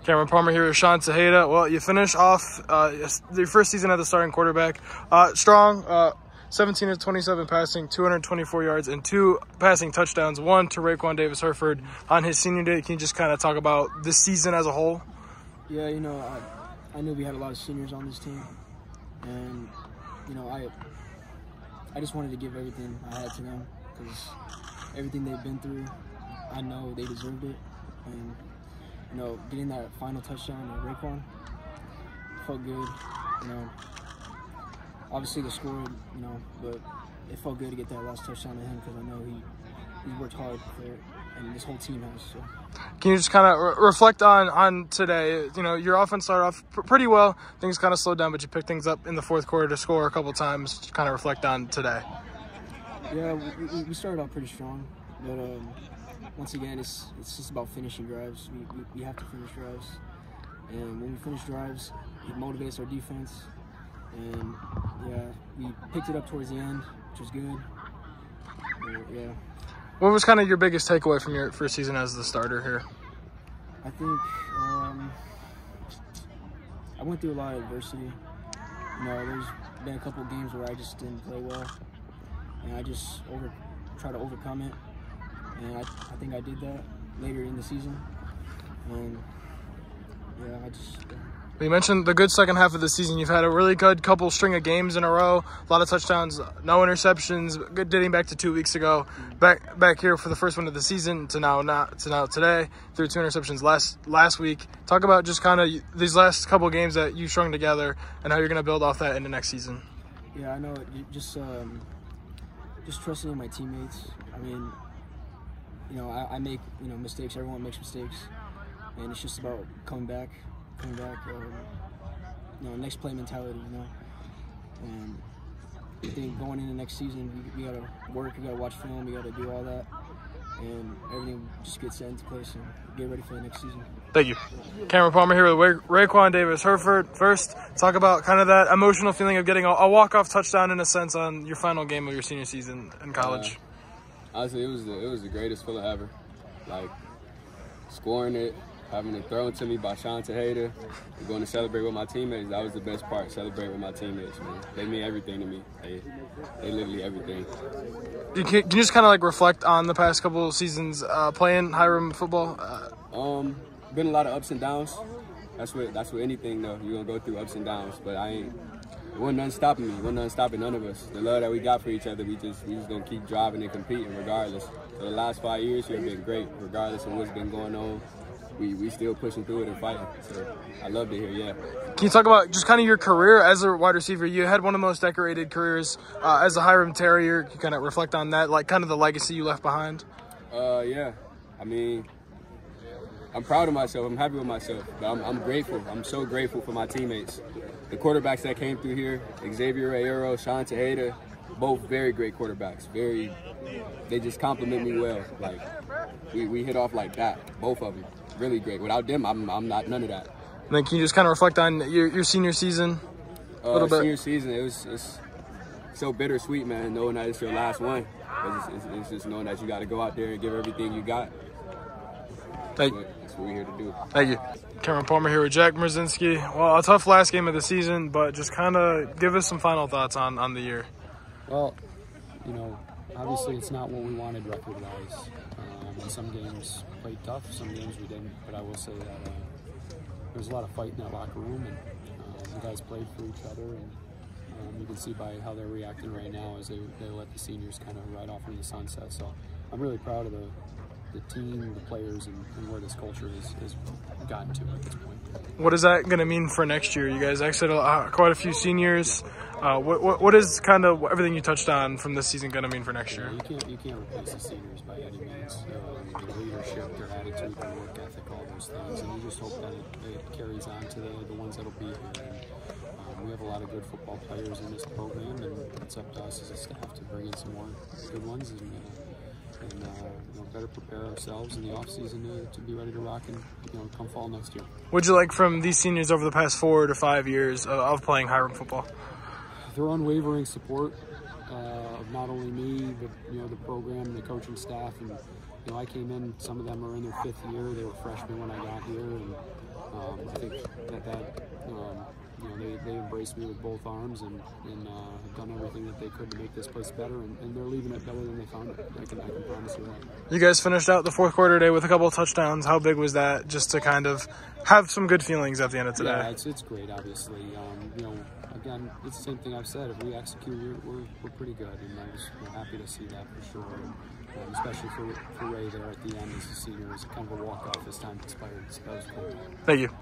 Cameron Palmer here with Sean Tejeda. Well, you finish off your first season as the starting quarterback. Strong, 17 of 27 passing, 224 yards, and 2 passing touchdowns, 1 to Raequan Davis-Hereford on his senior day. Can you just kind of talk about this season as a whole? Yeah, you know, I knew we had a lot of seniors on this team, and, you know, I just wanted to give everything I had to them because everything they've been through, I know they deserved it. And, you know, getting that final touchdown at Raequan felt good. You know, obviously the score, you know, but it felt good to get that last touchdown to him because I know he worked hard for it, and this whole team has. So. Can you just kind of reflect on today? You know, your offense started off pretty well. Things kind of slowed down, but you picked things up in the fourth quarter to score a couple times. Just kind of reflect on today. Yeah, we started off pretty strong, but once again, it's just about finishing drives. We have to finish drives, and when we finish drives, it motivates our defense. And yeah, we picked it up towards the end, which was good. Yeah. What was kind of your biggest takeaway from your first season as the starter here? I think I went through a lot of adversity. You know, there's been a couple of games where I just didn't play well, and I just try to overcome it. And I think I did that later in the season. And yeah, You mentioned the good second half of the season. You've had a really good couple string of games in a row, a lot of touchdowns, no interceptions. Good dating back to 2 weeks ago. Back here for the first one of the season to now today. Threw 2 interceptions last week. Talk about just kind of these last couple games that you strung together and how you're going to build off that in the next season. Yeah, I know. Just trusting in my teammates. I mean, you know, I make mistakes. Everyone makes mistakes, and it's just about coming back. You know, next play mentality, you know. And I think going into next season, we gotta work, we gotta watch film, we gotta do all that, and everything just gets set into place and get ready for the next season. Thank you. Cameron Palmer here with Raequan Davis-Hereford. First, talk about kind of that emotional feeling of getting a walk-off touchdown in a sense on your final game of your senior season in college. Honestly, it was the greatest feeling ever. Like scoring it, having it thrown to me by Sean Tejeda, and going to celebrate with my teammates. That was the best part. Celebrate with my teammates, man. They mean everything to me. They literally everything. Can you just kind of like reflect on the past couple of seasons playing Hiram football? Been a lot of ups and downs. That's what anything though. You're gonna go through ups and downs, but it wasn't nothing stopping me. It wasn't nothing stopping none of us. The love that we got for each other, we just gonna keep driving and competing regardless. So the last 5 years here have been great, regardless of what's been going on. We still pushing through it and fighting. So I loved it here, yeah. Can you talk about just kind of your career as a wide receiver? You had one of the most decorated careers as a Hiram Terrier. Can you kind of reflect on that, like kind of the legacy you left behind? Yeah. I mean, I'm proud of myself. I'm happy with myself. But I'm grateful. I'm so grateful for my teammates. The quarterbacks that came through here, Xavier Rayero, Sean Tejeda, both very great quarterbacks. They just compliment me well. Like, we hit off like that, both of them. Really great. Without them, I'm not none of that. And then can you just kind of reflect on your senior season a little bit? Senior season, it's so bittersweet, man, knowing that it's your last one. It's just knowing that you got to go out there and give everything you got. That's what we're here to do. Thank you. Cameron Palmer here with Jack Mrozinski. Well, a tough last game of the season, but just kind of give us some final thoughts on the year. Well, you know, obviously it's not what we wanted record-wise. And some games played tough, some games we didn't. But I will say that there was a lot of fight in that locker room, and the guys played for each other. And you can see by how they're reacting right now as they let the seniors kind of ride off into the sunset. So I'm really proud of the team, the players, and where this culture has gotten to at this point. What is that going to mean for next year? You guys exited quite a few seniors. What is kind of everything you touched on from this season going to mean for next year? You can't replace the seniors by any means. Their leadership, their attitude, their work ethic, all those things, and you just hope that it carries on to the ones that'll be here. And we have a lot of good football players in this program, and it's up to us as a staff to bring in some more good ones and better prepare ourselves in the off season to be ready to rock and come fall next year. What'd you like from these seniors over the past 4 to 5 years of playing Hiram football? Their unwavering support of not only me, but the program and the coaching staff, and you know, I came in, some of them are in their 5th year. They were freshmen when I got here, and I think that you know, they embraced me with both arms and have done everything that they could to make this place better, and they're leaving it better than they found it. I can promise you that. You guys finished out the 4th quarter today with a couple of touchdowns. How big was that, just to kind of have some good feelings at the end of today? Yeah, it's great, obviously. You know, again, it's the same thing I've said. If we execute, we're pretty good, and we're happy to see that for sure. And, especially for Ray there at the end as a senior. It was kind of a walk-off as time expired. So that was cool. Thank you.